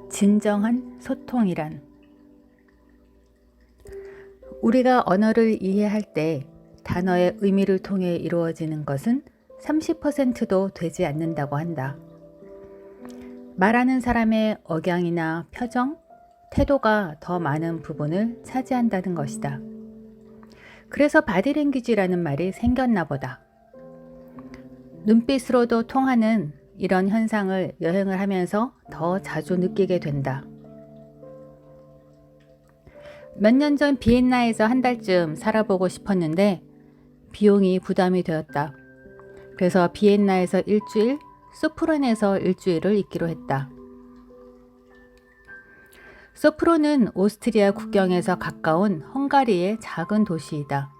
진정한 소통이란 우리가 언어를 이해할 때 단어의 의미를 통해 이루어지는 것은 30%도 되지 않는다고 한다. 말하는 사람의 억양이나 표정, 태도가 더 많은 부분을 차지한다는 것이다. 그래서 바디랭귀지라는 말이 생겼나 보다. 눈빛으로도 통하는 이런 현상을 여행을 하면서 더 자주 느끼게 된다. 몇 년 전 비엔나에서 한 달쯤 살아보고 싶었는데 비용이 부담이 되었다. 그래서 비엔나에서 일주일, 소프론에서 일주일을 있기로 했다. 소프론은 오스트리아 국경에서 가까운 헝가리의 작은 도시이다.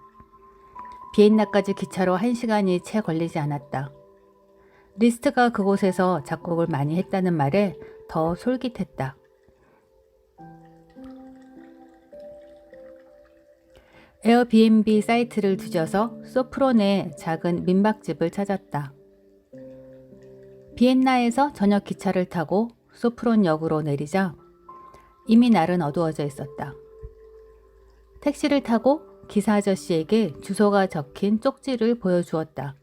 비엔나까지 기차로 1시간이 채 걸리지 않았다. 리스트가 그곳에서 작곡을 많이 했다는 말에 더 솔깃했다. 에어비앤비 사이트를 뒤져서 소프론의 작은 민박집을 찾았다. 비엔나에서 저녁 기차를 타고 소프론 역으로 내리자 이미 날은 어두워져 있었다. 택시를 타고 기사 아저씨에게 주소가 적힌 쪽지를 보여주었다.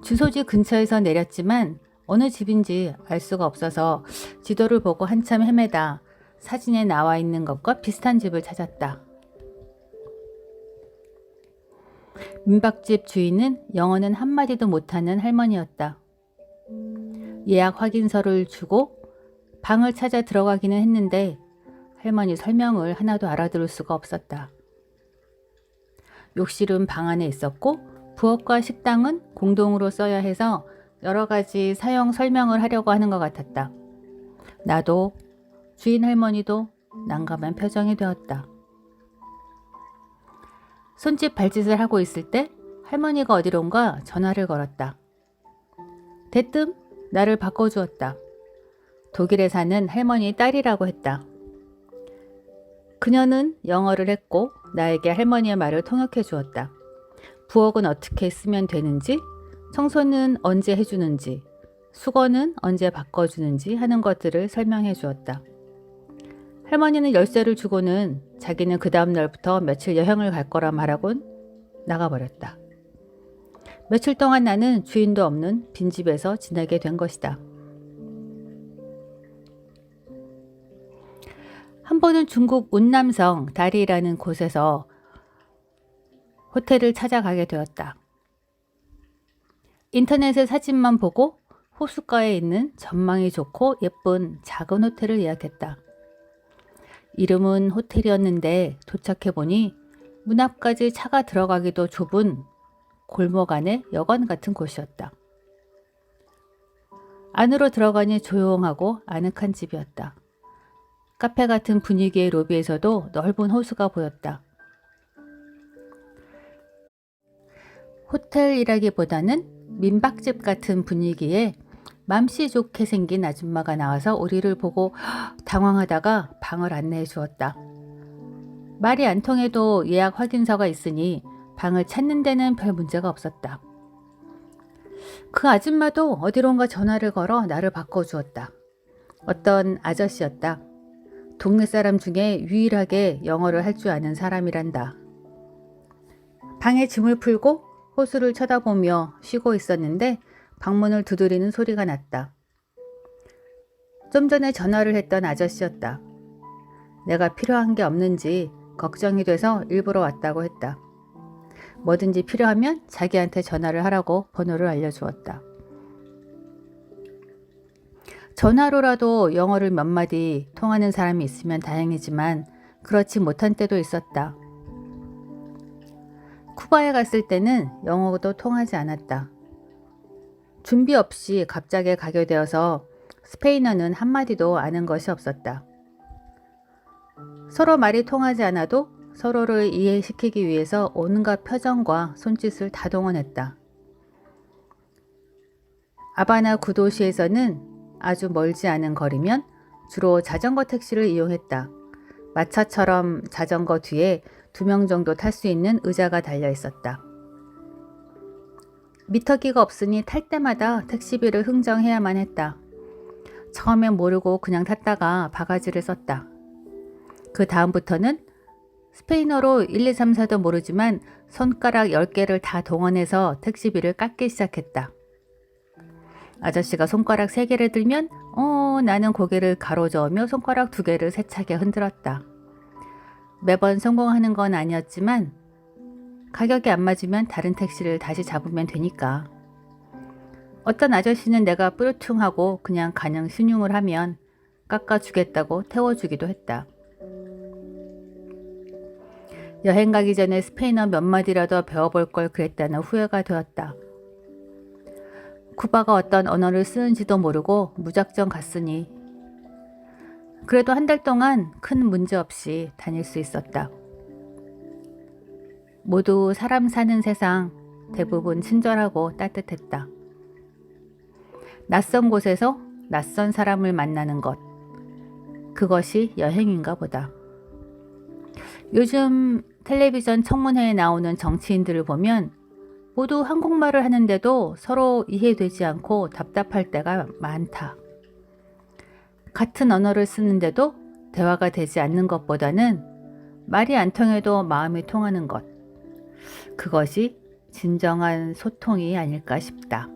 주소지 근처에서 내렸지만 어느 집인지 알 수가 없어서 지도를 보고 한참 헤매다 사진에 나와 있는 것과 비슷한 집을 찾았다. 민박집 주인은 영어는 한마디도 못하는 할머니였다. 예약 확인서를 주고 방을 찾아 들어가기는 했는데 할머니 설명을 하나도 알아들을 수가 없었다. 욕실은 방 안에 있었고 부엌과 식당은 공동으로 써야 해서 여러 가지 사용 설명을 하려고 하는 것 같았다. 나도 주인 할머니도 난감한 표정이 되었다. 손짓 발짓을 하고 있을 때 할머니가 어디론가 전화를 걸었다. 대뜸 나를 바꿔주었다. 독일에 사는 할머니 딸이라고 했다. 그녀는 영어를 했고 나에게 할머니의 말을 통역해 주었다. 부엌은 어떻게 쓰면 되는지, 청소는 언제 해주는지, 수건은 언제 바꿔주는지 하는 것들을 설명해 주었다. 할머니는 열쇠를 주고는 자기는 그 다음 날부터 며칠 여행을 갈 거라 말하곤 나가버렸다. 며칠 동안 나는 주인도 없는 빈집에서 지내게 된 것이다. 한 번은 중국 운남성 다리라는 곳에서 호텔을 찾아가게 되었다. 인터넷에 사진만 보고 호숫가에 있는 전망이 좋고 예쁜 작은 호텔을 예약했다. 이름은 호텔이었는데 도착해보니 문 앞까지 차가 들어가기도 좁은 골목 안의 여관 같은 곳이었다. 안으로 들어가니 조용하고 아늑한 집이었다. 카페 같은 분위기의 로비에서도 넓은 호수가 보였다. 호텔이라기보다는 민박집 같은 분위기에 맘씨 좋게 생긴 아줌마가 나와서 우리를 보고 당황하다가 방을 안내해 주었다. 말이 안 통해도 예약 확인서가 있으니 방을 찾는 데는 별 문제가 없었다. 그 아줌마도 어디론가 전화를 걸어 나를 바꿔주었다. 어떤 아저씨였다. 동네 사람 중에 유일하게 영어를 할 줄 아는 사람이란다. 방에 짐을 풀고 호수를 쳐다보며 쉬고 있었는데 방문을 두드리는 소리가 났다. 좀 전에 전화를 했던 아저씨였다. 내가 필요한 게 없는지 걱정이 돼서 일부러 왔다고 했다. 뭐든지 필요하면 자기한테 전화를 하라고 번호를 알려주었다. 전화로라도 영어를 몇 마디 통하는 사람이 있으면 다행이지만 그렇지 못한 때도 있었다. 쿠바에 갔을 때는 영어도 통하지 않았다. 준비 없이 갑자기 가게 되어서 스페인어는 한마디도 아는 것이 없었다. 서로 말이 통하지 않아도 서로를 이해시키기 위해서 온갖 표정과 손짓을 다 동원했다. 아바나 구도시에서는 아주 멀지 않은 거리면 주로 자전거 택시를 이용했다. 마차처럼 자전거 뒤에 2명 정도 탈 수 있는 의자가 달려 있었다. 미터기가 없으니 탈 때마다 택시비를 흥정해야만 했다. 처음엔 모르고 그냥 탔다가 바가지를 썼다. 그 다음부터는 스페인어로 1, 2, 3, 4도 모르지만 손가락 10개를 다 동원해서 택시비를 깎기 시작했다. 아저씨가 손가락 3개를 들면 나는 고개를 가로저으며 손가락 2개를 세차게 흔들었다. 매번 성공하는 건 아니었지만 가격이 안 맞으면 다른 택시를 다시 잡으면 되니까. 어떤 아저씨는 내가 뿌르퉁하고 그냥 가녕 신용을 하면 깎아주겠다고 태워주기도 했다. 여행 가기 전에 스페인어 몇 마디라도 배워볼 걸 그랬다는 후회가 되었다. 쿠바가 어떤 언어를 쓰는지도 모르고 무작정 갔으니 그래도 한 달 동안 큰 문제 없이 다닐 수 있었다. 모두 사람 사는 세상, 대부분 친절하고 따뜻했다. 낯선 곳에서 낯선 사람을 만나는 것, 그것이 여행인가 보다. 요즘 텔레비전 청문회에 나오는 정치인들을 보면 모두 한국말을 하는데도 서로 이해되지 않고 답답할 때가 많다. 같은 언어를 쓰는데도 대화가 되지 않는 것보다는 말이 안 통해도 마음이 통하는 것, 그것이 진정한 소통이 아닐까 싶다.